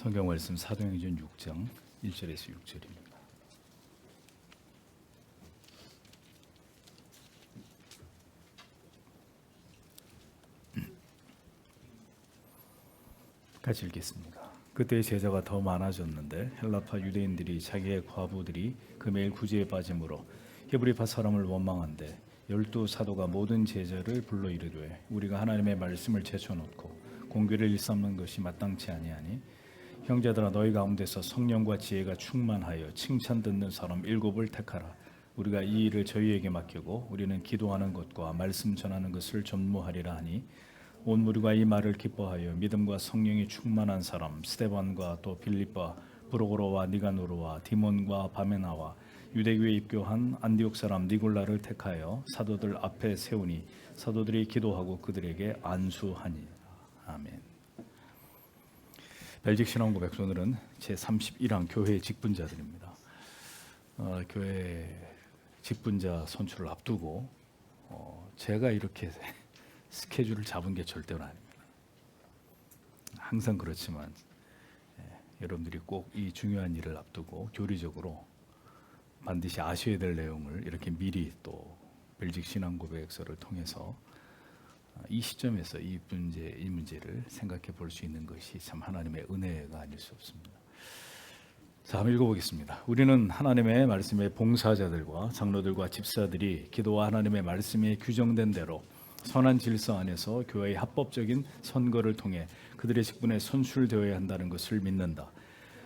성경 말씀 사도행전 6장 1절에서 6절입니다. 같이 읽겠습니다. 그때 제자가 더 많아졌는데 헬라파 유대인들이 자기의 과부들이 금일 구제에 빠짐으로 히브리파 사람을 원망한데 12 사도가 모든 제자를 불러 이르되 우리가 하나님의 말씀을 제쳐놓고 공교를 일삼는 것이 마땅치 아니하니 형제들아 너희 가운데서 성령과 지혜가 충만하여 칭찬 듣는 사람 7을 택하라. 우리가 이 일을 저희에게 맡기고 우리는 기도하는 것과 말씀 전하는 것을 전무하리라 하니 온 무리가 이 말을 기뻐하여 믿음과 성령이 충만한 사람 스데반과 또 빌립과 브로고로와 니가노르와 디몬과 바메나와 유대교에 입교한 안디옥 사람 니골라를 택하여 사도들 앞에 세우니 사도들이 기도하고 그들에게 안수하니. 아멘. 벨직 신앙고백 오늘은 제31강 교회 직분자들입니다. 교회 직분자 선출을 앞두고 제가 이렇게 스케줄을 잡은 게 절대로 아닙니다. 항상 그렇지만 여러분들이 꼭 이 중요한 일을 앞두고 교리적으로 반드시 아셔야 될 내용을 이렇게 미리 또 벨직 신앙고백서를 통해서 이 시점에서 이 문제를 생각해 볼 수 있는 것이 참 하나님의 은혜가 아닐 수 없습니다. 자, 한번 읽어보겠습니다. 우리는 하나님의 말씀의 봉사자들과 장로들과 집사들이 기도와 하나님의 말씀에 규정된 대로 선한 질서 안에서 교회의 합법적인 선거를 통해 그들의 직분에 선출되어야 한다는 것을 믿는다.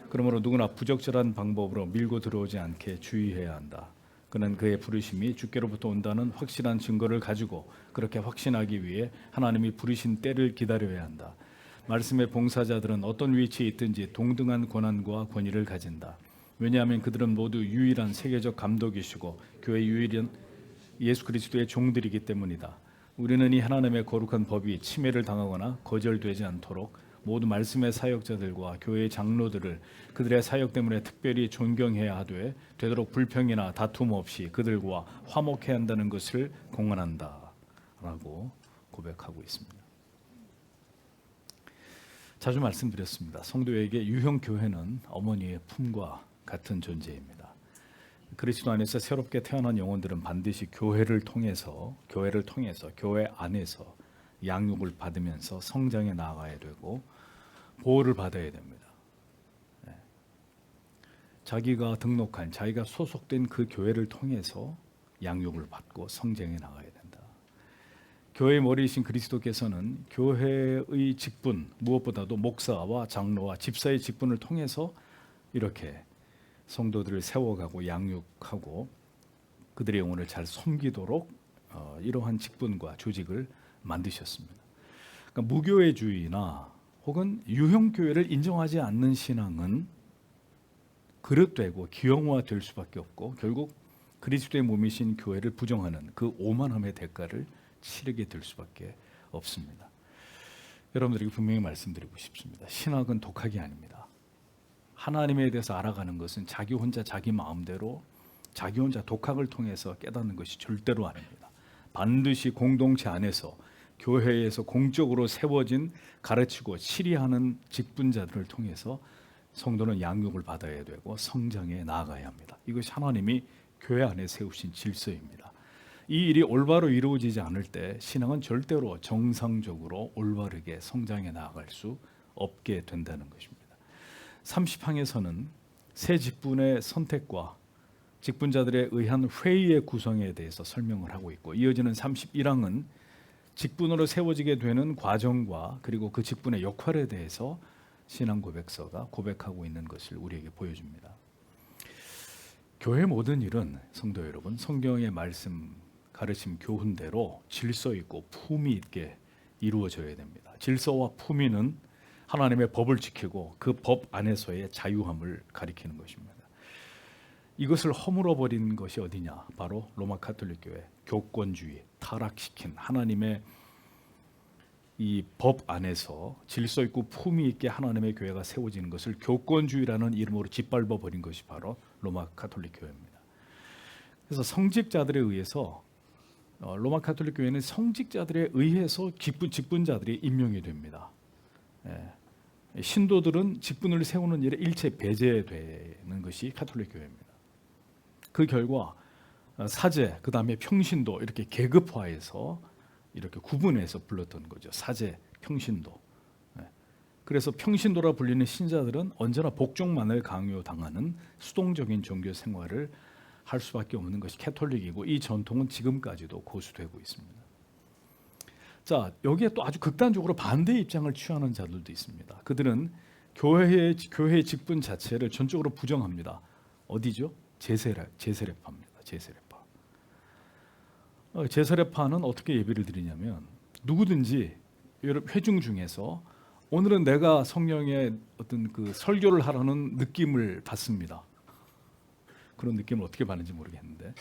그러므로 누구나 부적절한 방법으로 밀고 들어오지 않게 주의해야 한다. 그는 그의 부르심이 주께로부터 온다는 확실한 증거를 가지고 그렇게 확신하기 위해 하나님이 부르신 때를 기다려야 한다. 말씀의 봉사자들은 어떤 위치에 있든지 동등한 권한과 권위를 가진다. 왜냐하면 그들은 모두 유일한 세계적 감독이시고 교회의 유일한 예수 그리스도의 종들이기 때문이다. 우리는 이 하나님의 거룩한 법이 침해를 당하거나 거절되지 않도록 모두 말씀의 사역자들과 교회의 장로들을 그들의 사역 때문에 특별히 존경해야 하되 되도록 불평이나 다툼 없이 그들과 화목해야 한다는 것을 공언한다 라고 고백하고 있습니다. 자주 말씀드렸습니다. 성도에게 유형교회는 어머니의 품과 같은 존재입니다. 그리스도 안에서 새롭게 태어난 영혼들은 반드시 교회를 통해서 교회 안에서 양육을 받으면서 성장해 나아가야 되고 보호를 받아야 됩니다. 자기가 등록한 자기가 소속된 그 교회를 통해서 양육을 받고 성장해 나가야 된다. 교회의 머리이신 그리스도께서는 교회의 직분 무엇보다도 목사와 장로와 집사의 직분을 통해서 이렇게 성도들을 세워가고 양육하고 그들의 영혼을 잘 섬기도록 이러한 직분과 조직을 만드셨습니다. 그러니까 무교회주의나 혹은 유형교회를 인정하지 않는 신앙은 그릇되고 기형화될 수밖에 없고 결국 그리스도의 몸이신 교회를 부정하는 그 오만함의 대가를 치르게 될 수밖에 없습니다. 여러분들에게 분명히 말씀드리고 싶습니다. 신학은 독학이 아닙니다. 하나님에 대해서 알아가는 것은 자기 혼자 자기 마음대로 자기 혼자 독학을 통해서 깨닫는 것이 절대로 아닙니다. 반드시 공동체 안에서 교회에서 공적으로 세워진 가르치고 치리하는 직분자들을 통해서 성도는 양육을 받아야 되고 성장해 나아가야 합니다. 이것이 하나님이 교회 안에 세우신 질서입니다. 이 일이 올바로 이루어지지 않을 때 신앙은 절대로 정상적으로 올바르게 성장해 나아갈 수 없게 된다는 것입니다. 30항에서는 새 직분의 선택과 직분자들에 의한 회의의 구성에 대해서 설명을 하고 있고 이어지는 31항은 직분으로 세워지게 되는 과정과 그리고 그 직분의 역할에 대해서 신앙 고백서가 고백하고 있는 것을 우리에게 보여줍니다. 교회 모든 일은 성도 여러분 성경의 말씀 가르침 교훈대로 질서 있고 품위 있게 이루어져야 됩니다. 질서와 품위는 하나님의 법을 지키고 그 법 안에서의 자유함을 가리키는 것입니다. 이것을 허물어버린 것이 어디냐? 바로 로마 가톨릭 교회 교권주의 타락시킨 하나님의 이 법 안에서 질서 있고 품위 있게 하나님의 교회가 세워지는 것을 교권주의라는 이름으로 짓밟아 버린 것이 바로 로마 가톨릭 교회입니다. 그래서 성직자들에 의해서 로마 가톨릭 교회는 성직자들에 의해서 직분자들이 임명이 됩니다. 신도들은 직분을 세우는 일에 일체 배제되는 것이 가톨릭 교회입니다. 그 결과 사제, 그 다음에 평신도 이렇게 계급화해서 이렇게 구분해서 불렀던 거죠. 사제, 평신도. 그래서 평신도라 불리는 신자들은 언제나 복종만을 강요당하는 수동적인 종교 생활을 할 수밖에 없는 것이 캐톨릭이고, 이 전통은 지금까지도 고수되고 있습니다. 자, 여기에 또 아주 극단적으로 반대 입장을 취하는 자들도 있습니다. 그들은 교회의 직분 자체를 전적으로 부정합니다. 어디죠? 제세례파입니다. 제세례파는 어떻게 예배를 드리냐면, 누구든지 회중 중에서 오늘은 내가 성령의 어떤 그 설교를 하라는 느낌을 받습니다. 그런 느낌을 어떻게 받는지 모르겠는데,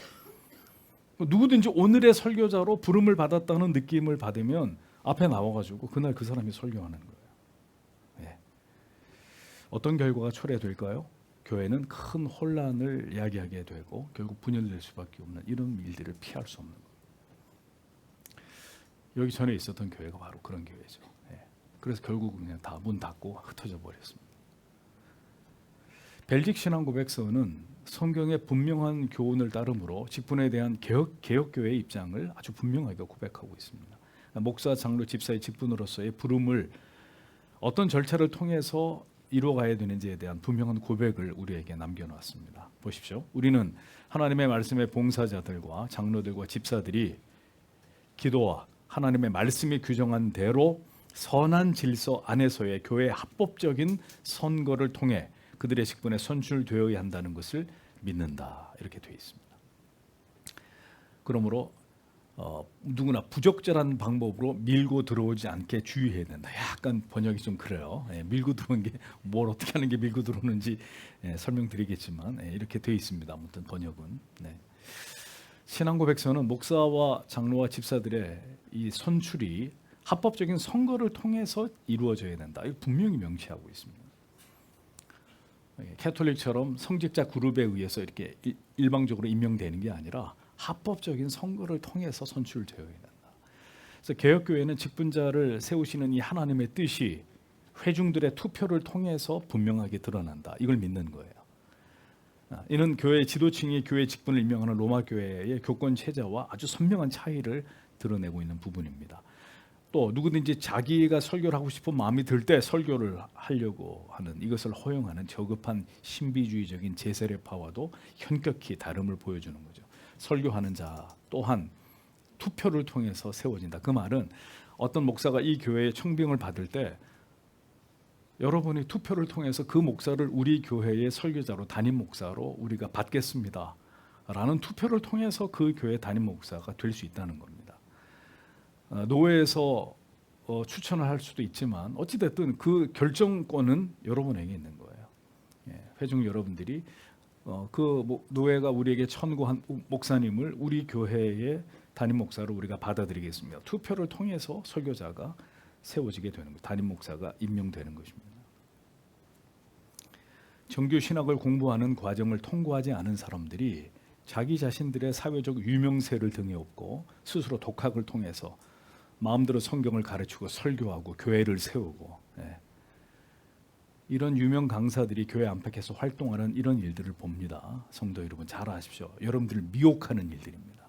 누구든지 오늘의 설교자로 부름을 받았다는 느낌을 받으면 앞에 나와가지고 그날 그 사람이 설교하는 거예요. 네. 어떤 결과가 초래될까요? 교회는 큰 혼란을 야기하게 되고 결국 분열될 수밖에 없는 이런 일들을 피할 수 없는 거예요. 여기 전에 있었던 교회가 바로 그런 교회죠. 네. 그래서 결국 그냥 다 문 닫고 흩어져 버렸습니다. 벨직 신앙 고백서는 성경의 분명한 교훈을 따르므로 직분에 대한 개혁교회의 입장을 아주 분명하게 고백하고 있습니다. 목사, 장로, 집사의 직분으로서의 부름을 어떤 절차를 통해서 이루어가야 되는지에 대한 분명한 고백을 우리에게 남겨놓았습니다. 보십시오. 우리는 하나님의 말씀의 봉사자들과 장로들과 집사들이 기도와 하나님의 말씀이 규정한 대로 선한 질서 안에서의 교회의 합법적인 선거를 통해 그들의 직분에 선출되어야 한다는 것을 믿는다, 이렇게 되어 있습니다. 그러므로 누구나 부적절한 방법으로 밀고 들어오지 않게 주의해야 된다. 약간 번역이 좀 그래요. 밀고 들어오는 게 뭘 어떻게 하는 게 밀고 들어오는지 설명드리겠지만 이렇게 되어 있습니다. 아무튼 번역은. 신앙 고백서는 목사와 장로와 집사들의 이 선출이 합법적인 선거를 통해서 이루어져야 된다. 이거 분명히 명시하고 있습니다. 캐톨릭처럼 성직자 그룹에 의해서 이렇게 일방적으로 임명되는 게 아니라 합법적인 선거를 통해서 선출되어야 된다. 그래서 개혁교회는 직분자를 세우시는 이 하나님의 뜻이 회중들의 투표를 통해서 분명하게 드러난다. 이걸 믿는 거예요. 이는 교회 지도층이 교회 직분을 임명하는 로마 교회의 교권 체제와 아주 선명한 차이를 드러내고 있는 부분입니다. 또 누구든지 자기가 설교를 하고 싶은 마음이 들 때 설교를 하려고 하는, 이것을 허용하는 저급한 신비주의적인 제세례파와도 현격히 다름을 보여주는 거죠. 설교하는 자 또한 투표를 통해서 세워진다. 그 말은 어떤 목사가 이 교회에 청빙을 받을 때 여러분이 투표를 통해서 그 목사를 우리 교회의 설교자로, 담임 목사로 우리가 받겠습니다 라는 투표를 통해서 그 교회 담임 목사가 될 수 있다는 겁니다. 노회에서 추천을 할 수도 있지만 어찌됐든 그 결정권은 여러분에게 있는 거예요. 회중 여러분들이 그 노회가 우리에게 천고한 목사님을 우리 교회의 담임 목사로 우리가 받아들이겠습니다. 투표를 통해서 설교자가 세워지게 되는 거예요. 담임 목사가 임명되는 것입니다. 정규 신학을 공부하는 과정을 통과하지 않은 사람들이 자기 자신들의 사회적 유명세를 등에 업고 스스로 독학을 통해서 마음대로 성경을 가르치고 설교하고 교회를 세우고, 이런 유명 강사들이 교회 안팎에서 활동하는 이런 일들을 봅니다. 성도 여러분 잘 아십시오. 여러분들을 미혹하는 일들입니다.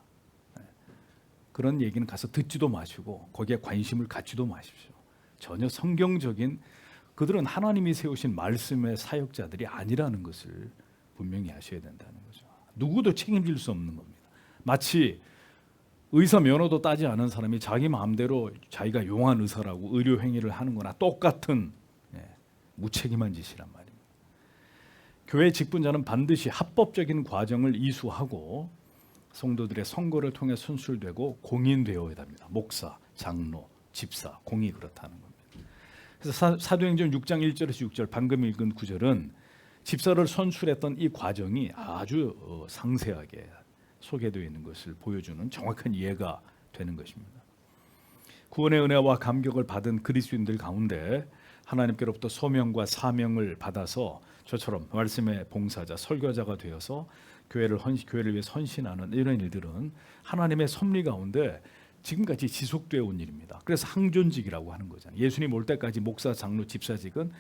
그런 얘기는 가서 듣지도 마시고 거기에 관심을 갖지도 마십시오. 전혀 성경적인, 그들은 하나님이 세우신 말씀의 사역자들이 아니라는 것을 분명히 아셔야 된다는 거죠. 누구도 책임질 수 없는 겁니다. 마치 의사 면허도 따지 않은 사람이 자기 마음대로 자기가 용한 의사라고 의료 행위를 하는 거나 똑같은 무책임한 짓이란 말입니다. 교회 직분자는 반드시 합법적인 과정을 이수하고 성도들의 선거를 통해 선출되고 공인되어야 합니다. 목사, 장로, 집사, 공이 그렇다는 겁니다. 그래서 사도행전 6장 1절에서 6절 방금 읽은 구절은 집사를 선출했던 이 과정이 아주 상세하게 소개되어 있는 것을 보여주는 정확한 이해가 되는 것입니다. 구원의 은혜와 감격을 받은 그리스도인들 가운데 하나님께로부터 소명과 사명을 받아서 저처럼 말씀의 봉사자, 설교자가 되어서 교회를 위해 헌신하는 이런 일들은 하나님의 섭리 가운데 지금까지 지속되어 온 일입니다. 그래서 항존직이라고 하는 거잖아요. 예수님 올 때까지 목사, 장로, 집사직은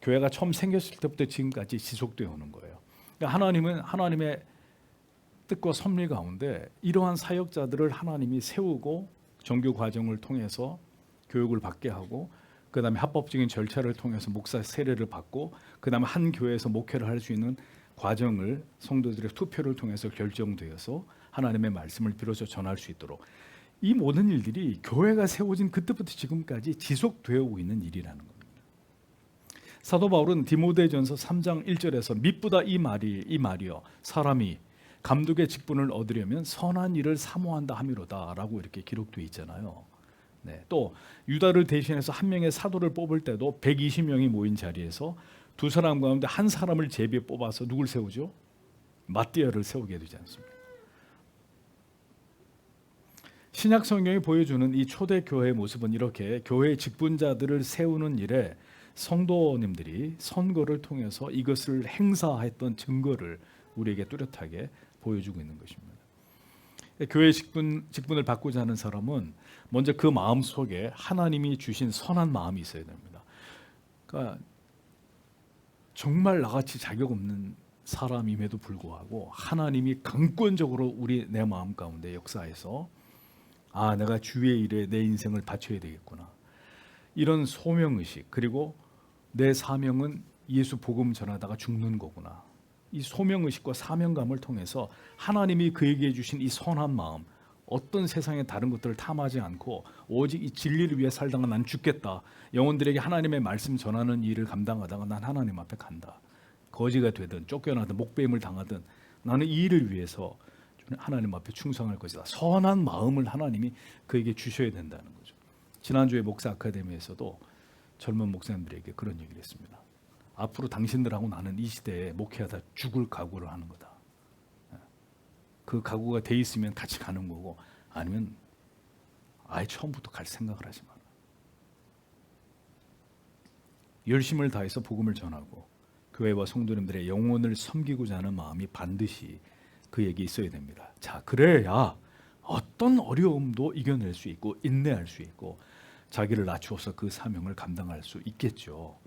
교회가 처음 생겼을 때부터 지금까지 지속되어 오는 거예요. 그러니까 하나님은 하나님의 뜻과 섭리 가운데 이러한 사역자들을 하나님이 세우고 정규 과정을 통해서 교육을 받게 하고, 그 다음에 합법적인 절차를 통해서 목사 세례를 받고, 그 다음에 한 교회에서 목회를 할 수 있는 과정을 성도들의 투표를 통해서 결정되어서 하나님의 말씀을 비로소 전할 수 있도록, 이 모든 일들이 교회가 세워진 그때부터 지금까지 지속되어 오고 있는 일이라는 겁니다. 사도 바울은 디모데전서 3장 1절에서 미쁘다 이 말이여 사람이 감독의 직분을 얻으려면 선한 일을 사모한다 함이로다라고 이렇게 기록되어 있잖아요. 네, 또 유다를 대신해서 한 명의 사도를 뽑을 때도 120명이 모인 자리에서 두 사람 가운데 한 사람을 제비에 뽑아서 누굴 세우죠? 마띠아를 세우게 되지 않습니까? 신약 성경이 보여주는 이 초대 교회의 모습은 이렇게 교회 직분자들을 세우는 일에 성도님들이 선거를 통해서 이것을 행사했던 증거를 우리에게 뚜렷하게 보여주고 있는 것입니다. 교회 직분을 받고자 하는 사람은 먼저 그 마음 속에 하나님이 주신 선한 마음이 있어야 됩니다. 그러니까 정말 나같이 자격 없는 사람임에도 불구하고 하나님이 강권적으로 내 마음 가운데 역사해서 내가 주의 일에 내 인생을 바쳐야 되겠구나, 이런 소명의식, 그리고 내 사명은 예수 복음 전하다가 죽는 거구나, 이 소명의식과 사명감을 통해서 하나님이 그에게 주신 이 선한 마음, 어떤 세상의 다른 것들을 탐하지 않고 오직 이 진리를 위해 살다가 난 죽겠다, 영혼들에게 하나님의 말씀 전하는 일을 감당하다가 난 하나님 앞에 간다, 거지가 되든 쫓겨나든 목배임을 당하든 나는 이 일을 위해서 하나님 앞에 충성할 것이다, 선한 마음을 하나님이 그에게 주셔야 된다는 거죠. 지난주에 목사 아카데미에서도 젊은 목사님들에게 그런 얘기를 했습니다. 앞으로 당신들하고 나는 이 시대에 목회하다 죽을 각오를 하는 거다. 그 각오가 돼 있으면 같이 가는 거고, 아니면 아예 처음부터 갈 생각을 하지 마라. 열심을 다해서 복음을 전하고 교회와 성도님들의 영혼을 섬기고자 하는 마음이 반드시 그에게 있어야 됩니다. 자, 그래야 어떤 어려움도 이겨낼 수 있고 인내할 수 있고 자기를 낮추어서 그 사명을 감당할 수 있겠죠.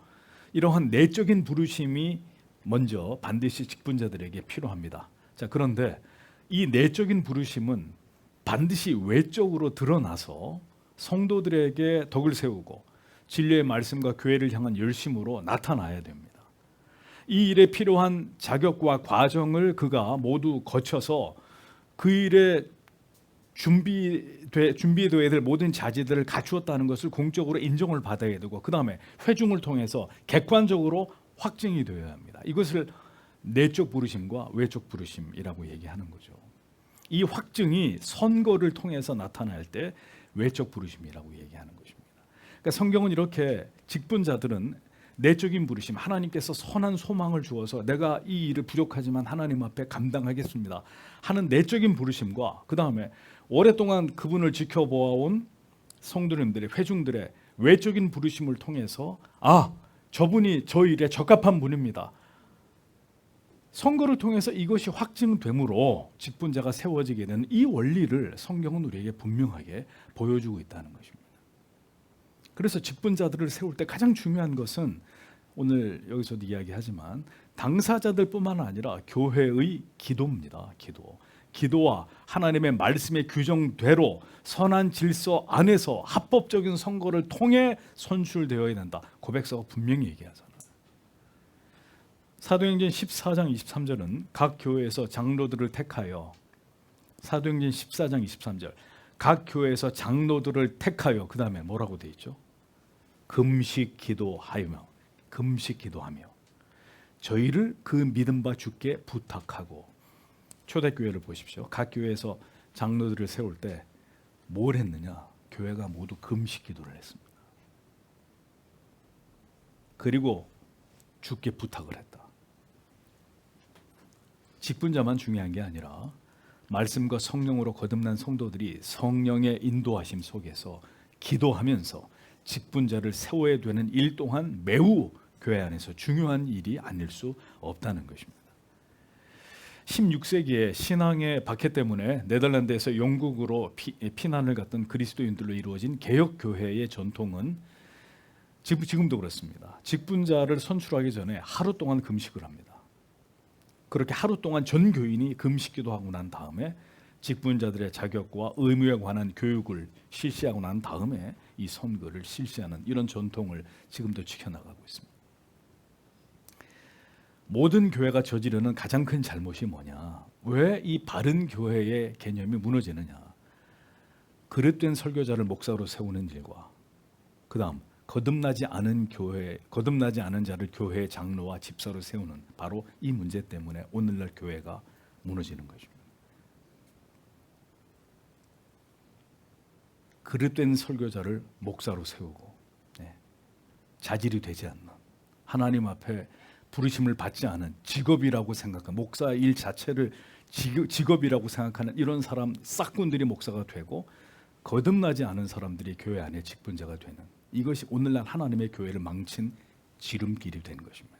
이러한 내적인 부르심이 먼저 반드시 직분자들에게 필요합니다. 자, 그런데 이 내적인 부르심은 반드시 외적으로 드러나서 성도들에게 덕을 세우고 진리의 말씀과 교회를 향한 열심으로 나타나야 됩니다. 이 일에 필요한 자격과 과정을 그가 모두 거쳐서 그 일에 준비되어야 될 모든 자질들을 갖추었다는 것을 공적으로 인정을 받아야 되고, 그 다음에 회중을 통해서 객관적으로 확증이 되어야 합니다. 이것을 내적 부르심과 외적 부르심이라고 얘기하는 거죠. 이 확증이 선거를 통해서 나타날 때 외적 부르심이라고 얘기하는 것입니다. 그러니까 성경은 이렇게 직분자들은 내적인 부르심, 하나님께서 선한 소망을 주어서 내가 이 일을 부족하지만 하나님 앞에 감당하겠습니다 하는 내적인 부르심과, 그 다음에 오랫동안 그분을 지켜보아온 성도님들의, 회중들의 외적인 부르심을 통해서 저분이 저 일에 적합한 분입니다, 선거를 통해서 이것이 확증되므로 직분자가 세워지게 되는 이 원리를 성경은 우리에게 분명하게 보여주고 있다는 것입니다. 그래서 직분자들을 세울 때 가장 중요한 것은 오늘 여기서도 이야기하지만 당사자들뿐만 아니라 교회의 기도입니다. 기도와 하나님의 말씀의 규정대로 선한 질서 안에서 합법적인 선거를 통해 선출되어야 된다. 고백서가 분명히 얘기하잖아요. 사도행전 14장 23절은 각 교회에서 장로들을 택하여, 사도행전 14장 23절 각 교회에서 장로들을 택하여, 그 다음에 뭐라고 돼 있죠? 금식 기도하며 저희를 그 믿음 바 주께 부탁하고. 초대교회를 보십시오. 각 교회에서 장로들을 세울 때 뭘 했느냐? 교회가 모두 금식 기도를 했습니다. 그리고 주께 부탁을 했다. 직분자만 중요한 게 아니라 말씀과 성령으로 거듭난 성도들이 성령의 인도하심 속에서 기도하면서 직분자를 세워야 되는 일 또한 매우 교회 안에서 중요한 일이 아닐 수 없다는 것입니다. 16세기에 신앙의 박해 때문에 네덜란드에서 영국으로 피난을 갔던 그리스도인들로 이루어진 개혁 교회의 전통은 지금도 그렇습니다. 직분자를 선출하기 전에 하루 동안 금식을 합니다. 그렇게 하루 동안 전 교인이 금식기도 하고 난 다음에 직분자들의 자격과 의무에 관한 교육을 실시하고 난 다음에 이 선거를 실시하는 이런 전통을 지금도 지켜나가고 있습니다. 모든 교회가 저지르는 가장 큰 잘못이 뭐냐? 왜 이 바른 교회의 개념이 무너지느냐? 그릇된 설교자를 목사로 세우는 일과 그다음 거듭나지 않은 자를 교회의 장로와 집사로 세우는 바로 이 문제 때문에 오늘날 교회가 무너지는 것입니다. 그릇된 설교자를 목사로 세우고 자질이 되지 않는 하나님 앞에 부르심을 받지 않은 직업이라고 생각하는 목사 일 자체를 직업이라고 생각하는 이런 사람 싹군들이 목사가 되고 거듭나지 않은 사람들이 교회 안에 직분자가 되는 이것이 오늘날 하나님의 교회를 망친 지름길이 된 것입니다.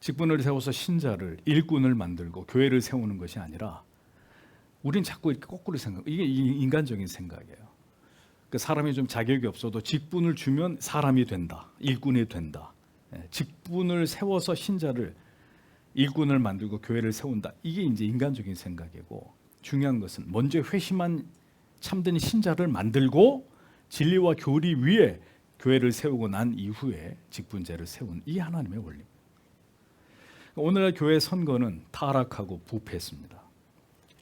직분을 세워서 신자를 일꾼을 만들고 교회를 세우는 것이 아니라 우린 자꾸 이렇게 거꾸로 이게 인간적인 생각이에요. 그러니까 사람이 좀 자격이 없어도 직분을 주면 사람이 된다, 일꾼이 된다. 직분을 세워서 신자를 일꾼을 만들고 교회를 세운다. 이게 이제 인간적인 생각이고 중요한 것은 먼저 회심한 참된 신자를 만들고 진리와 교리 위에 교회를 세우고 난 이후에 직분자를 세운 이 하나님의 원리입니다. 오늘날 교회 선거는 타락하고 부패했습니다.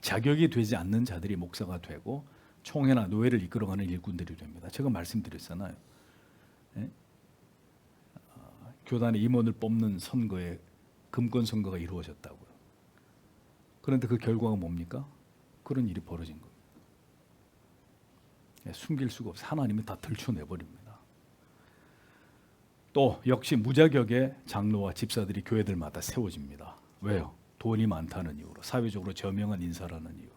자격이 되지 않는 자들이 목사가 되고 총회나 노회를 이끌어가는 일꾼들이 됩니다. 제가 말씀드렸잖아요. 교단의 임원을 뽑는 선거에 금권 선거가 이루어졌다고요. 그런데 그 결과가 뭡니까? 그런 일이 벌어진 겁니다. 숨길 수가 없어요. 하나님이 다 들춰내버립니다. 또 역시 무자격의 장로와 집사들이 교회들마다 세워집니다. 왜요? 돈이 많다는 이유로, 사회적으로 저명한 인사라는 이유로,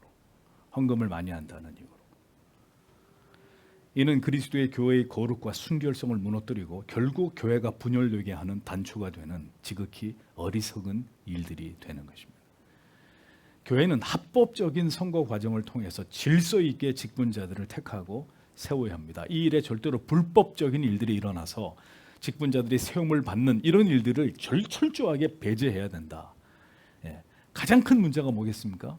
헌금을 많이 한다는 이유로. 이는 그리스도의 교회의 거룩과 순결성을 무너뜨리고 결국 교회가 분열되게 하는 단초가 되는 지극히 어리석은 일들이 되는 것입니다. 교회는 합법적인 선거 과정을 통해서 질서 있게 직분자들을 택하고 세워야 합니다. 이 일에 절대로 불법적인 일들이 일어나서 직분자들이 세움을 받는 이런 일들을 철저하게 배제해야 된다. 가장 큰 문제가 뭐겠습니까?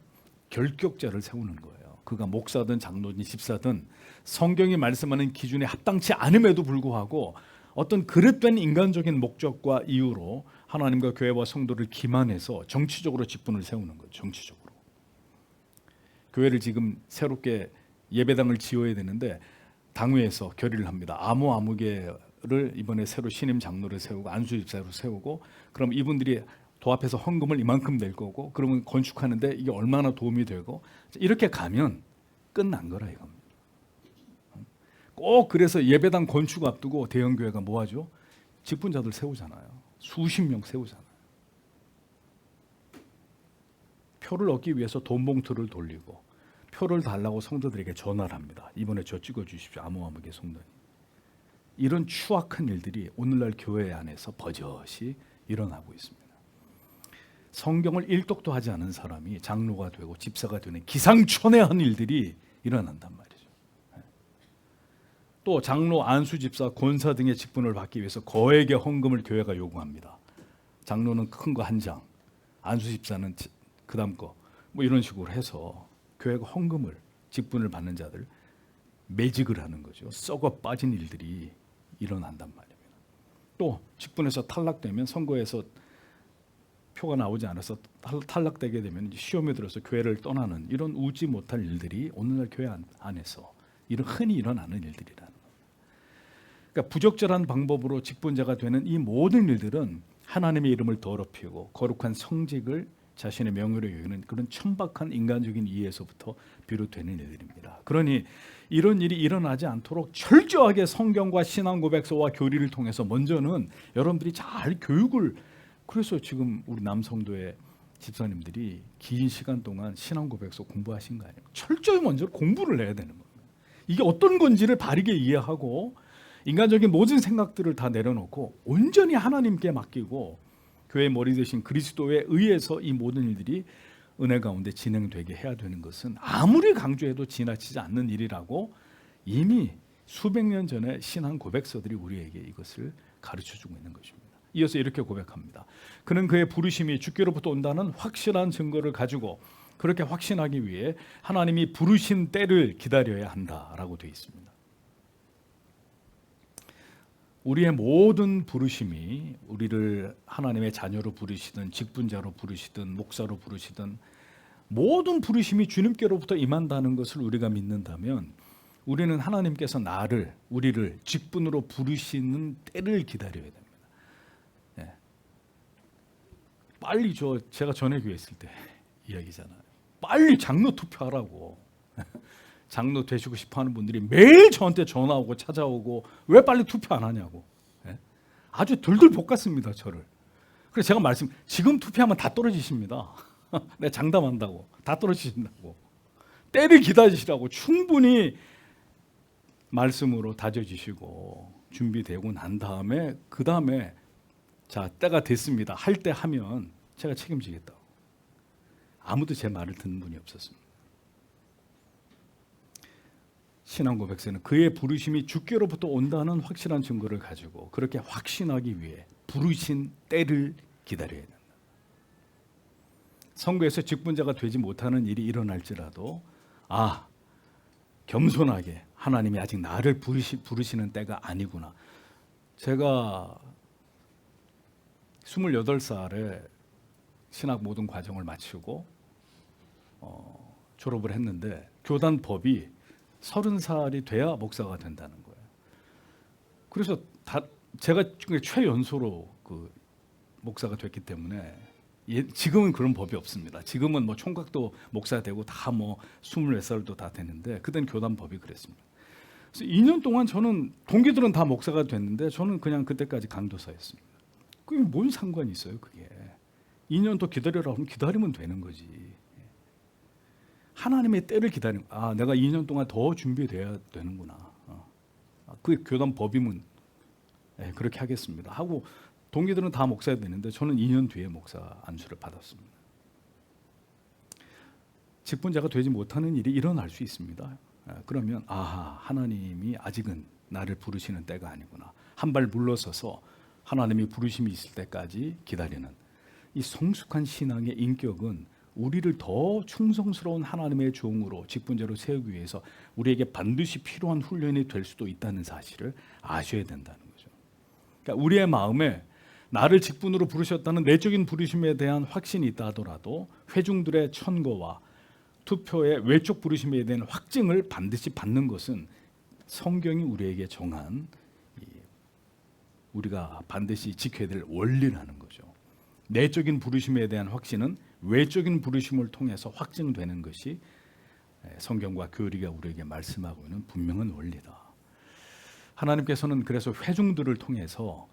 결격자를 세우는 거예요. 그가 목사든 장로든 집사든 성경이 말씀하는 기준에 합당치 않음에도 불구하고 어떤 그릇된 인간적인 목적과 이유로 하나님과 교회와 성도를 기만해서 정치적으로 직분을 세우는 거죠. 정치적으로. 교회를 지금 새롭게 예배당을 지어야 되는데 당회에서 결의를 합니다. 아무개를 이번에 새로 신임 장로를 세우고 안수 집사로 세우고 그럼 이분들이 도합해서 헌금을 이만큼 낼 거고 그러면 건축하는데 이게 얼마나 도움이 되고 이렇게 가면 끝난 거라 이겁니다. 꼭 그래서 예배당 건축 앞두고 대형교회가 뭐 하죠? 직분자들 세우잖아요. 수십 명 세우잖아요. 표를 얻기 위해서 돈 봉투를 돌리고 표를 달라고 성도들에게 전화를 합니다. 이번에 저 찍어주십시오. 아무개 성도님. 이런 추악한 일들이 오늘날 교회 안에서 버젓이 일어나고 있습니다. 성경을 일독도 하지 않은 사람이 장로가 되고 집사가 되는 기상천외한 일들이 일어난단 말이죠. 또 장로, 안수 집사, 권사 등의 직분을 받기 위해서 거액의 헌금을 교회가 요구합니다. 장로는 큰 거 한 장, 안수 집사는 그 다음 거 뭐 이런 식으로 해서 교회가 헌금을 직분을 받는 자들 매직을 하는 거죠. 썩어 빠진 일들이 일어난단 말입니다. 또 직분에서 탈락되면 선거에서 표가 나오지 않아서 탈락되게 되면 시험에 들어서 교회를 떠나는 이런 우지 못할 일들이 오늘날 교회 안에서 이런 흔히 일어나는 일들이라는 거예요. 그러니까 부적절한 방법으로 직분자가 되는 이 모든 일들은 하나님의 이름을 더럽히고 거룩한 성직을 자신의 명예로 여기는 그런 천박한 인간적인 이해에서부터 비롯되는 일들입니다. 그러니 이런 일이 일어나지 않도록 철저하게 성경과 신앙 고백서와 교리를 통해서 먼저는 여러분들이 잘 교육을 그래서 지금 우리 남성도의 집사님들이 긴 시간 동안 신앙 고백서 공부하신 거 아니에요? 철저히 먼저 공부를 해야 되는 겁니다. 이게 어떤 건지를 바르게 이해하고 인간적인 모든 생각들을 다 내려놓고 온전히 하나님께 맡기고 교회의 머리 되신 그리스도에 의해서 이 모든 일들이 은혜 가운데 진행되게 해야 되는 것은 아무리 강조해도 지나치지 않는 일이라고 이미 수백 년 전에 신앙 고백서들이 우리에게 이것을 가르쳐주고 있는 것입니다. 이어서 이렇게 고백합니다. 그는 그의 부르심이 주께로부터 온다는 확실한 증거를 가지고 그렇게 확신하기 위해 하나님이 부르신 때를 기다려야 한다라고 되어 있습니다. 우리의 모든 부르심이 우리를 하나님의 자녀로 부르시든 직분자로 부르시든 목사로 부르시든 모든 부르심이 주님께로부터 임한다는 것을 우리가 믿는다면 우리는 하나님께서 우리를 직분으로 부르시는 때를 기다려야 됩니다. 예. 빨리 제가 전에 교회 있을 때 이야기잖아요. 빨리 장로 투표하라고. 장로 되시고 싶어하는 분들이 매일 저한테 전화 오고 찾아오고 왜 빨리 투표 안 하냐고. 예? 아주 들들 볶았습니다, 저를. 그래서 제가 지금 투표하면 다 떨어지십니다. 내가 장담한다고. 다 떨어지신다고. 때를 기다리시라고 충분히 말씀으로 다져지시고 준비되고 난 다음에 그 다음에 자, 때가 됐습니다. 할 때 하면 제가 책임지겠다고. 아무도 제 말을 듣는 분이 없었습니다. 신앙 고백서는 그의 부르심이 주께로부터 온다는 확실한 증거를 가지고 그렇게 확신하기 위해 부르신 때를 기다려야 된다. 선교에서 직분자가 되지 못하는 일이 일어날지라도 겸손하게 하나님이 아직 나를 부르시는 때가 아니구나. 제가 28살에 신학 모든 과정을 마치고 졸업을 했는데 교단법이 30살이 돼야 목사가 된다는 거예요. 그래서 제가 최연소로 그 목사가 됐기 때문에 지금은 그런 법이 없습니다. 지금은 뭐 총각도 목사 되고 다 뭐 24살도 다 되는데 그땐 교단법이 그랬습니다. 그래서 2년 동안 저는 동기들은 다 목사가 됐는데 저는 그냥 그때까지 강도사였습니다. 그게 뭔 상관이 있어요, 그게. 2년 더 기다려라 하면 기다리면 되는 거지. 하나님의 때를 기다리는, 내가 2년 동안 더 준비돼야 되는구나. 그게 교단 법이면 그렇게 하겠습니다. 하고 동기들은 다 목사가 되는데 저는 2년 뒤에 목사 안수를 받았습니다. 직분자가 되지 못하는 일이 일어날 수 있습니다. 그러면 하나님이 아직은 나를 부르시는 때가 아니구나. 한 발 물러서서 하나님이 부르심이 있을 때까지 기다리는 이 성숙한 신앙의 인격은 우리를 더 충성스러운 하나님의 종으로 직분자로 세우기 위해서 우리에게 반드시 필요한 훈련이 될 수도 있다는 사실을 아셔야 된다는 거죠. 그러니까 우리의 마음에 나를 직분으로 부르셨다는 내적인 부르심에 대한 확신이 있다 하더라도 회중들의 천거와 투표의 외적 부르심에 대한 확증을 반드시 받는 것은 성경이 우리에게 정한 우리가 반드시 지켜야 될 원리라는 거죠. 내적인 부르심에 대한 확신은 외적인 부르심을 통해서 확증되는 것이 성경과 교리가 우리에게 말씀하고 있는 분명한 원리다. 하나님께서는 그래서 회중들을 통해서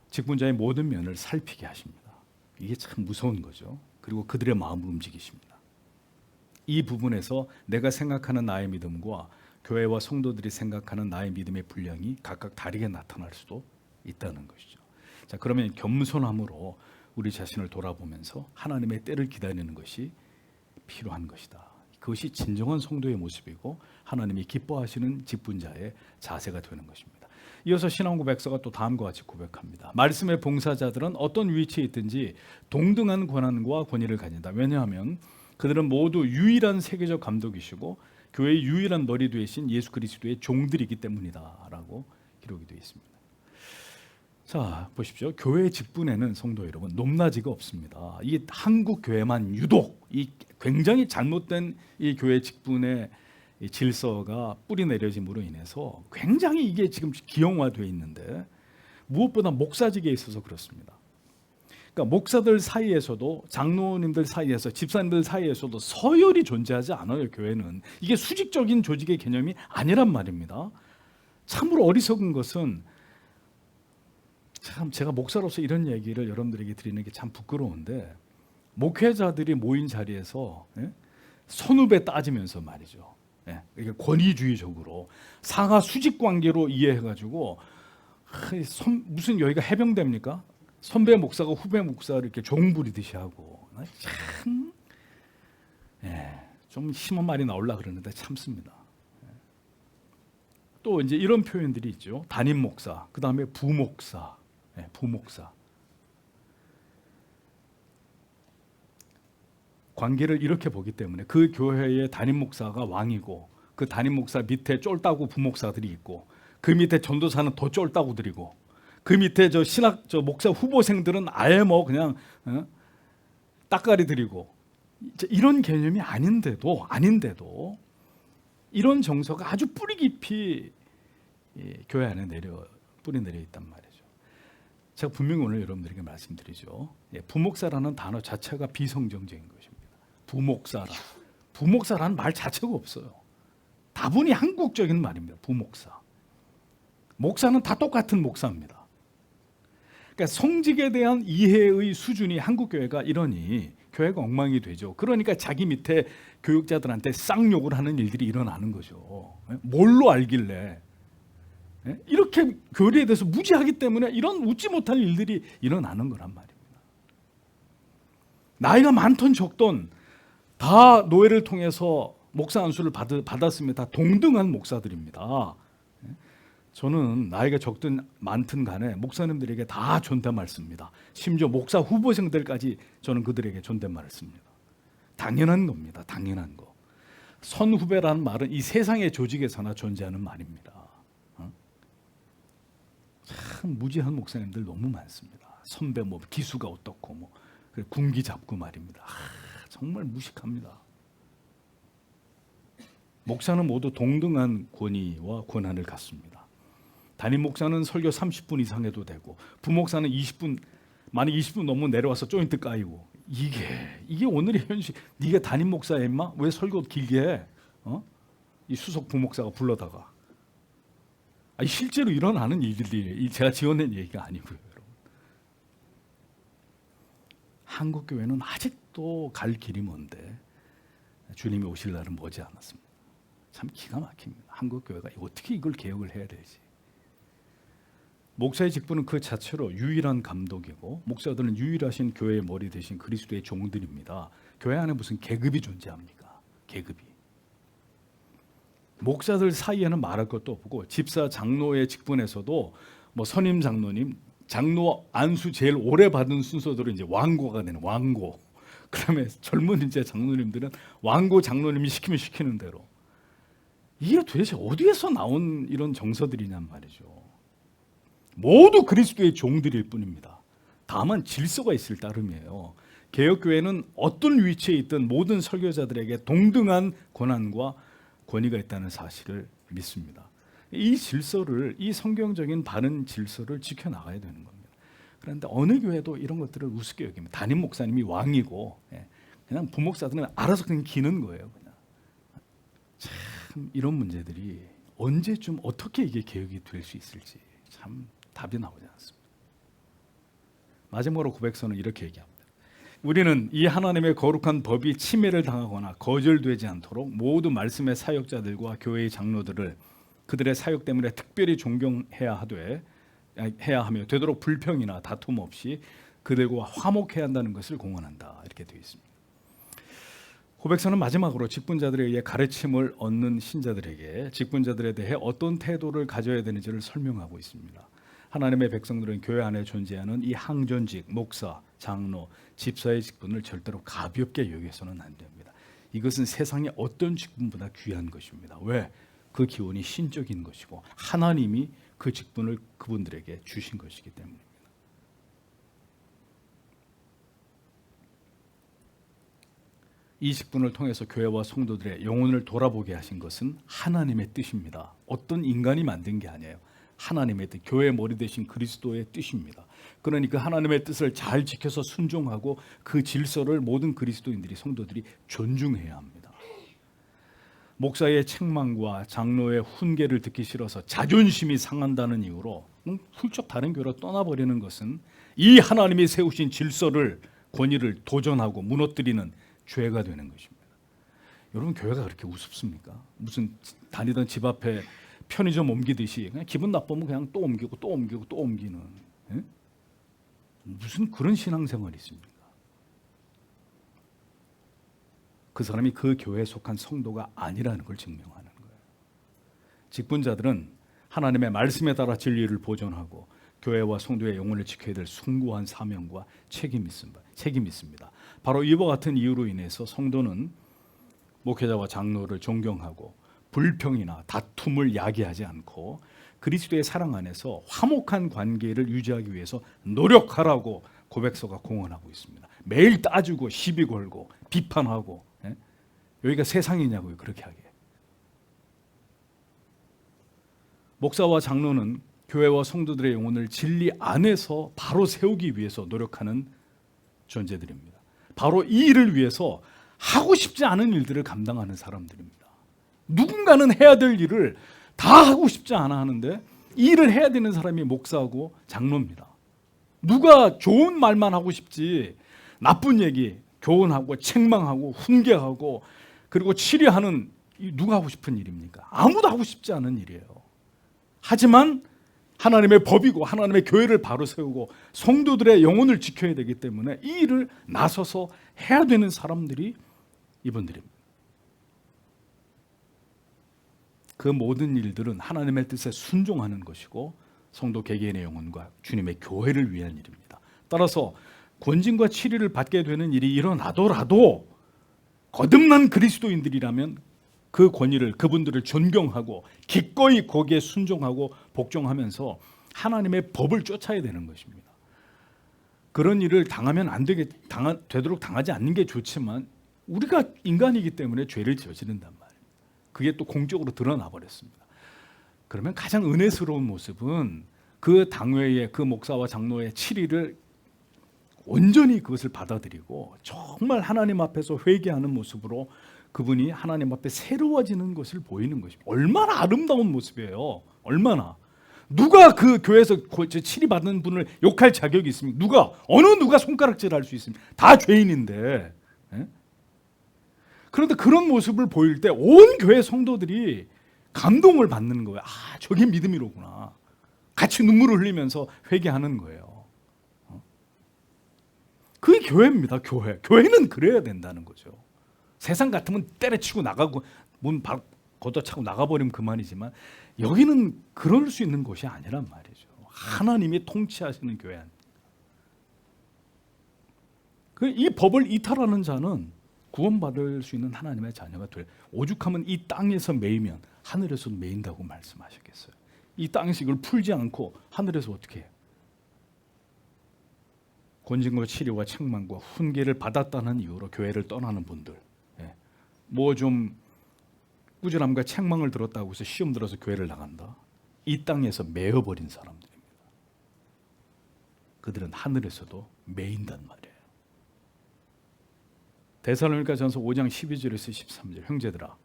직분자의 모든 면을 살피게 하십니다. 이게 참 무서운 거죠. 그리고 그들의 마음을 움직이십니다. 이 부분에서 내가 생각하는 나의 믿음과 교회와 성도들이 생각하는 나의 믿음의 분량이 각각 다르게 나타날 수도 있다는 것이죠. 자, 그러면 겸손함으로 우리 자신을 돌아보면서 하나님의 때를 기다리는 것이 필요한 것이다. 그것이 진정한 성도의 모습이고 하나님이 기뻐하시는 직분자의 자세가 되는 것입니다. 이어서 신앙 고백서가 또 다음과 같이 고백합니다. 말씀의 봉사자들은 어떤 위치에 있든지 동등한 권한과 권위를 가진다. 왜냐하면 그들은 모두 유일한 세계적 감독이시고 교회의 유일한 머리 되신 예수 그리스도의 종들이기 때문이다 라고 기록이 되어 있습니다. 자, 보십시오. 교회 직분에는 성도 여러분 높낮이가 없습니다. 이 한국 교회만 유독 이 굉장히 잘못된 이 교회 직분의 이 질서가 뿌리 내려짐으로 인해서 굉장히 이게 지금 기형화되어 있는데 무엇보다 목사직에 있어서 그렇습니다. 그러니까 목사들 사이에서도 장로님들 사이에서 집사님들 사이에서도 서열이 존재하지 않아요. 교회는 이게 수직적인 조직의 개념이 아니란 말입니다. 참으로 어리석은 것은 참 제가 목사로서 이런 얘기를 여러분들에게 드리는 게 참 부끄러운데 목회자들이 모인 자리에서 선후배 따지면서 말이죠. 이게 권위주의적으로 상하 수직 관계로 이해해가지고 무슨 여기가 해병대입니까? 선배 목사가 후배 목사를 이렇게 종부리듯이 하고 참, 좀 심한 말이 나오려 그러는데 참습니다. 또 이제 이런 표현들이 있죠. 담임 목사, 그 다음에 부목사, 부목사. 관계를 이렇게 보기 때문에 그 교회의 담임 목사가 왕이고 그 담임 목사 밑에 쫄따구 부목사들이 있고 그 밑에 전도사는 더 쫄따구들이고 그 밑에 저 목사 후보생들은 아예 뭐 그냥 따까리들이고 이런 개념이 아닌데도 이런 정서가 아주 뿌리 깊이 교회 안에 뿌리 내려 있단 말이죠. 제가 분명히 오늘 여러분들에게 말씀드리죠. 부목사라는 단어 자체가 비성경적인 것입니다. 부목사라는 말 자체가 없어요. 다분히 한국적인 말입니다. 부목사. 목사는 다 똑같은 목사입니다. 그러니까 성직에 대한 이해의 수준이 한국 교회가 이러니 교회가 엉망이 되죠. 그러니까 자기 밑에 교육자들한테 쌍욕을 하는 일들이 일어나는 거죠. 뭘로 알길래 이렇게 교리에 대해서 무지하기 때문에 이런 웃지 못할 일들이 일어나는 거란 말입니다. 나이가 많던 적던 다 노예를 통해서 목사 안수를 받았으면 다 동등한 목사들입니다. 저는 나이가 적든 많든 간에 목사님들에게 다 존댓말 씁니다. 심지어 목사 후보생들까지 저는 그들에게 존댓말을 씁니다. 당연한 겁니다. 당연한 거. 선후배라는 말은 이 세상의 조직에서나 존재하는 말입니다. 참 무지한 목사님들 너무 많습니다. 선배 뭐 기수가 어떻고 뭐 군기 잡고 말입니다. 정말 무식합니다. 목사는 모두 동등한 권위와 권한을 갖습니다. 담임 목사는 설교 30분 이상 해도 되고 부목사는 20분, 만약 20분 넘으면 내려와서 조인트 까이고 이게 오늘의 현실. 네가 담임 목사야 임마? 왜 설교 길게 해? 이 수석 부목사가 불러다가 실제로 일어나는 일들이 제가 지어낸 얘기가 아니고요. 여러분. 한국 교회는 아직도 갈 길이 먼데 주님이 오실 날은 머지 않았습니다. 참 기가 막힙니다. 한국 교회가 어떻게 이걸 개혁을 해야 될지. 목사의 직분은 그 자체로 유일한 감독이고 목사들은 유일하신 교회의 머리 대신 그리스도의 종들입니다. 교회 안에 무슨 계급이 존재합니까? 계급이. 목사들 사이에는 말할 것도 없고 집사 장로의 직분에서도 뭐 선임 장로님, 장로 안수 제일 오래 받은 순서대로 이제 왕고가 되는 왕고. 그다음에 젊은 이제 장로님들은 왕고 장로님이 시키면 시키는 대로. 이게 도대체 어디에서 나온 이런 정서들이냔 말이죠. 모두 그리스도의 종들일 뿐입니다. 다만 질서가 있을 따름이에요. 개혁교회는 어떤 위치에 있든 모든 설교자들에게 동등한 권한과 권위가 있다는 사실을 믿습니다. 이 질서를, 이 성경적인 바른 질서를 지켜나가야 되는 겁니다. 그런데 어느 교회도 이런 것들을 우습게 여깁니다. 담임 목사님이 왕이고 그냥 부목사들은 알아서 그냥 기는 거예요. 그냥. 참 이런 문제들이 언제쯤 어떻게 이게 개혁이 될 수 있을지 참 답이 나오지 않습니다. 마지막으로 고백서는 이렇게 얘기합니다. 우리는 이 하나님의 거룩한 법이 침해를 당하거나 거절되지 않도록 모두 말씀의 사역자들과 교회의 장로들을 그들의 사역 때문에 특별히 존경해야 하며 되도록 불평이나 다툼 없이 그들과 화목해야 한다는 것을 공언한다. 이렇게 되어 있습니다. 고백서는 마지막으로 직분자들에 의해 가르침을 얻는 신자들에게 직분자들에 대해 어떤 태도를 가져야 되는지를 설명하고 있습니다. 하나님의 백성들은 교회 안에 존재하는 이 항전직, 목사, 장로, 집사의 직분을 절대로 가볍게 여겨서는 안 됩니다. 이것은 세상의 어떤 직분보다 귀한 것입니다. 왜? 그 기원이 신적인 것이고 하나님이 그 직분을 그분들에게 주신 것이기 때문입니다. 이 직분을 통해서 교회와 성도들의 영혼을 돌아보게 하신 것은 하나님의 뜻입니다. 어떤 인간이 만든 게 아니에요. 하나님의 뜻, 교회의 머리 대신 그리스도의 뜻입니다. 그러니까 하나님의 뜻을 잘 지켜서 순종하고 그 질서를 모든 그리스도인들이, 성도들이 존중해야 합니다. 목사의 책망과 장로의 훈계를 듣기 싫어서 자존심이 상한다는 이유로 훌쩍 다른 교회로 떠나버리는 것은 이 하나님이 세우신 질서를, 권위를 도전하고 무너뜨리는 죄가 되는 것입니다. 여러분, 교회가 그렇게 우습습니까? 무슨 다니던 집 앞에 편의점 옮기듯이 그냥 기분 나쁘면 그냥 또 옮기고 또 옮기고 또 옮기는, 무슨 그런 신앙생활이 있습니까? 그 사람이 그 교회에 속한 성도가 아니라는 걸 증명하는 거예요. 직분자들은 하나님의 말씀에 따라 진리를 보존하고 교회와 성도의 영혼을 지켜야 될 숭고한 사명과 책임이 있습니다. 바로 이와 같은 이유로 인해서 성도는 목회자와 장로를 존경하고 불평이나 다툼을 야기하지 않고 그리스도의 사랑 안에서 화목한 관계를 유지하기 위해서 노력하라고 고백서가 공언하고 있습니다. 매일 따지고 시비 걸고 비판하고, 여기가 세상이냐고요, 그렇게 하게. 목사와 장로는 교회와 성도들의 영혼을 진리 안에서 바로 세우기 위해서 노력하는 존재들입니다. 바로 이 일을 위해서 하고 싶지 않은 일들을 감당하는 사람들입니다. 누군가는 해야 될 일을 다 하고 싶지 않아 하는데 이 일을 해야 되는 사람이 목사하고 장로입니다. 누가 좋은 말만 하고 싶지 나쁜 얘기, 교훈하고 책망하고 훈계하고 그리고 치리하는 누가 하고 싶은 일입니까? 아무도 하고 싶지 않은 일이에요. 하지만 하나님의 법이고 하나님의 교회를 바로 세우고 성도들의 영혼을 지켜야 되기 때문에 이 일을 나서서 해야 되는 사람들이 이분들입니다. 그 모든 일들은 하나님의 뜻에 순종하는 것이고 성도 개개인의 영혼과 주님의 교회를 위한 일입니다. 따라서 권징과 치리를 받게 되는 일이 일어나더라도 거듭난 그리스도인들이라면 그 권위를, 그분들을 존경하고 기꺼이 거기에 순종하고 복종하면서 하나님의 법을 쫓아야 되는 것입니다. 그런 일을 당하면 안 되도록 당하지 않는 게 좋지만 우리가 인간이기 때문에 죄를 저지른단 말이에요. 그게 또 공적으로 드러나 버렸습니다. 그러면 가장 은혜스러운 모습은 그 당회의 그 목사와 장로의 치리를 온전히 그것을 받아들이고 정말 하나님 앞에서 회개하는 모습으로 그분이 하나님 앞에 새로워지는 것을 보이는 것입니다. 얼마나 아름다운 모습이에요. 얼마나. 누가 그 교회에서 치리 받는 분을 욕할 자격이 있습니까? 어느 누가 손가락질 할 수 있습니까? 다 죄인인데. 그런데 그런 모습을 보일 때 온 교회 성도들이 감동을 받는 거예요. 아, 저게 믿음이로구나. 같이 눈물을 흘리면서 회개하는 거예요. 그게 교회입니다. 교회는 그래야 된다는 거죠. 세상 같으면 때려치고 나가고 문 걷어차고 나가버리면 그만이지만 여기는 그럴 수 있는 곳이 아니란 말이죠. 하나님이 통치하시는 교회 아닙니까? 이 법을 이탈하는 자는 구원받을 수 있는 하나님의 자녀가 될, 오죽하면 이 땅에서 매이면 하늘에서도 매인다고 말씀하셨겠어요. 이 땅에서 이걸 풀지 않고 하늘에서 어떻게 해요? 권징과 치리와 책망과 훈계를 받았다는 이유로 교회를 떠나는 분들, 뭐 좀 꾸준함과 책망을 들었다고 해서 시험 들어서 교회를 나간다. 이 땅에서 매어버린 사람들입니다. 그들은 하늘에서도 매인단 말이에요. 데살로니가전서 5장 12절에서 13절, 형제들아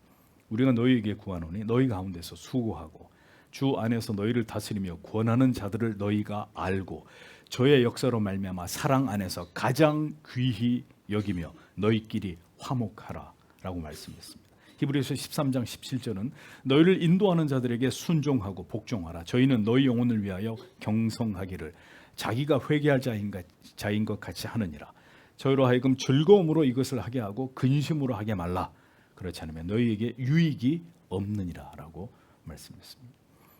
우리가 너희에게 구하노니 너희 가운데서 수고하고 주 안에서 너희를 다스리며 구원하는 자들을 너희가 알고 저의 역사로 말미암아 사랑 안에서 가장 귀히 여기며 너희끼리 화목하라 라고 말씀했습니다. 히브리서 13장 17절은 너희를 인도하는 자들에게 순종하고 복종하라. 저희는 너희 영혼을 위하여 경성하기를 자기가 회개할 자인 것 같이 하느니라. 저희로 하여금 즐거움으로 이것을 하게 하고 근심으로 하게 말라. 그렇지 않으면 너희에게 유익이 없느니라 라고 말씀했습니다.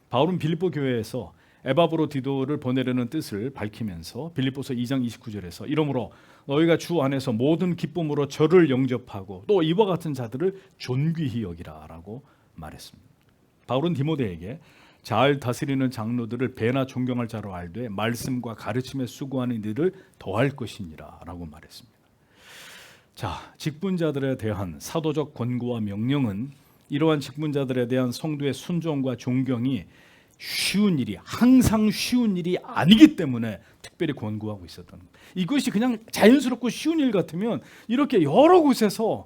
바울은 빌립보 교회에서 에바브로디도를 보내려는 뜻을 밝히면서 빌립보서 2장 29절에서 이러므로 너희가 주 안에서 모든 기쁨으로 저를 영접하고 또 이와 같은 자들을 존귀히 여기라 라고 말했습니다. 바울은 디모데에게 잘 다스리는 장로들을 배나 존경할 자로 알되 말씀과 가르침에 수고하는 이들을 더할 것이니라 라고 말했습니다. 자, 직분자들에 대한 사도적 권고와 명령은 이러한 직분자들에 대한 성도의 순종과 존경이 쉬운 일이, 항상 쉬운 일이 아니기 때문에 특별히 권고하고 있었던 거예요. 이것이 그냥 자연스럽고 쉬운 일 같으면 이렇게 여러 곳에서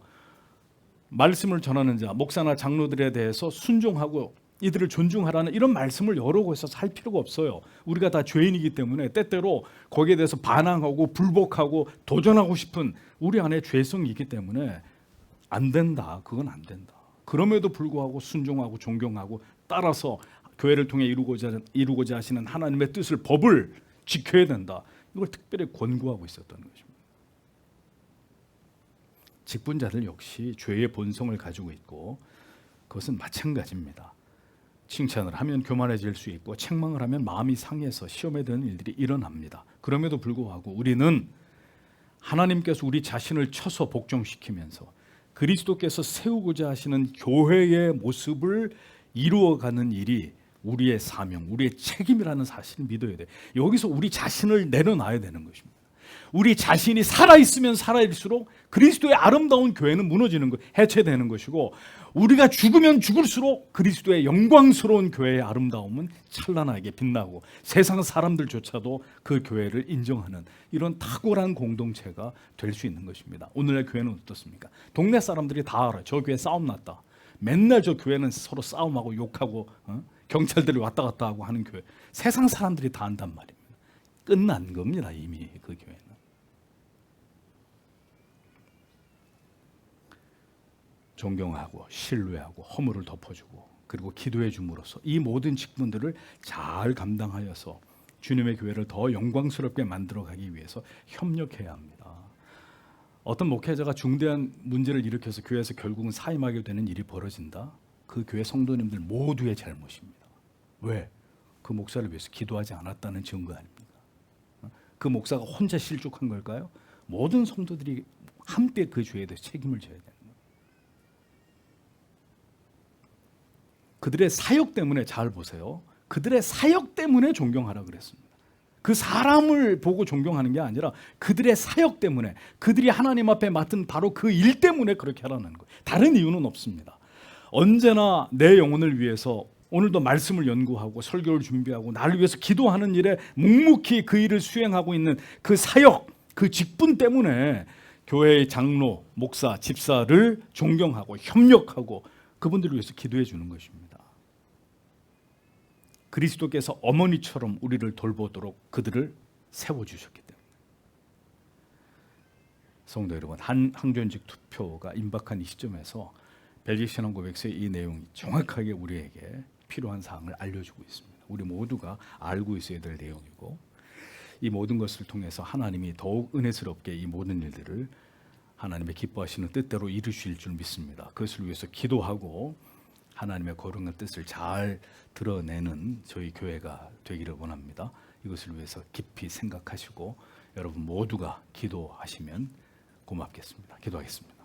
말씀을 전하는 자, 목사나 장로들에 대해서 순종하고 이들을 존중하라는 이런 말씀을 여러 곳에서 할 필요가 없어요. 우리가 다 죄인이기 때문에 때때로 거기에 대해서 반항하고 불복하고 도전하고 싶은 우리 안에 죄성이 있기 때문에 안 된다. 그건 안 된다. 그럼에도 불구하고 순종하고 존경하고 따라서 교회를 통해 이루고자 하시는 하나님의 뜻을, 법을 지켜야 된다. 이걸 특별히 권고하고 있었던 것입니다. 직분자들 역시 죄의 본성을 가지고 있고 그것은 마찬가지입니다. 칭찬을 하면 교만해질 수 있고 책망을 하면 마음이 상해서 시험에 드는 일들이 일어납니다. 그럼에도 불구하고 우리는 하나님께서 우리 자신을 쳐서 복종시키면서 그리스도께서 세우고자 하시는 교회의 모습을 이루어가는 일이 우리의 사명, 우리의 책임이라는 사실을 믿어야 돼. 여기서 우리 자신을 내려놔야 되는 것입니다. 우리 자신이 살아있으면 살아있을수록 그리스도의 아름다운 교회는 무너지는 것, 해체되는 것이고, 우리가 죽으면 죽을수록 그리스도의 영광스러운 교회의 아름다움은 찬란하게 빛나고 세상 사람들조차도 그 교회를 인정하는 이런 탁월한 공동체가 될 수 있는 것입니다. 오늘날 교회는 어떻습니까? 동네 사람들이 다 알아요. 저 교회 싸움 났다. 맨날 저 교회는 서로 싸움하고 욕하고 경찰들이 왔다 갔다 하고 하는 교회. 세상 사람들이 다 안단 말입니다. 끝난 겁니다. 이미 그 교회는. 존경하고 신뢰하고 허물을 덮어주고 그리고 기도해 줌으로써 이 모든 직분들을 잘 감당하여서 주님의 교회를 더 영광스럽게 만들어가기 위해서 협력해야 합니다. 어떤 목회자가 중대한 문제를 일으켜서 교회에서 결국은 사임하게 되는 일이 벌어진다? 그 교회 성도님들 모두의 잘못입니다. 왜? 그 목사를 위해서 기도하지 않았다는 증거 아닙니까? 그 목사가 혼자 실족한 걸까요? 모든 성도들이 함께 그 죄에 대해서 책임을 져야 됩니다. 그들의 사역 때문에, 잘 보세요, 그들의 사역 때문에 존경하라 그랬습니다. 그 사람을 보고 존경하는 게 아니라 그들의 사역 때문에, 그들이 하나님 앞에 맡은 바로 그 일 때문에 그렇게 하라는 거예요. 다른 이유는 없습니다. 언제나 내 영혼을 위해서 오늘도 말씀을 연구하고 설교를 준비하고 나를 위해서 기도하는 일에 묵묵히 그 일을 수행하고 있는 그 사역, 그 직분 때문에 교회의 장로, 목사, 집사를 존경하고 협력하고 그분들을 위해서 기도해 주는 것입니다. 그리스도께서 어머니처럼 우리를 돌보도록 그들을 세워주셨기 때문에. 성도 여러분, 항전직 투표가 임박한 이 시점에서 벨기에 신앙고백서의 이 내용이 정확하게 우리에게 필요한 사항을 알려주고 있습니다. 우리 모두가 알고 있어야 될 내용이고, 이 모든 것을 통해서 하나님이 더욱 은혜스럽게 이 모든 일들을 하나님의 기뻐하시는 뜻대로 이루실 줄 믿습니다. 그것을 위해서 기도하고 하나님의 거룩한 뜻을 잘 드러내는 저희 교회가 되기를 원합니다. 이것을 위해서 깊이 생각하시고 여러분 모두가 기도하시면 고맙겠습니다. 기도하겠습니다.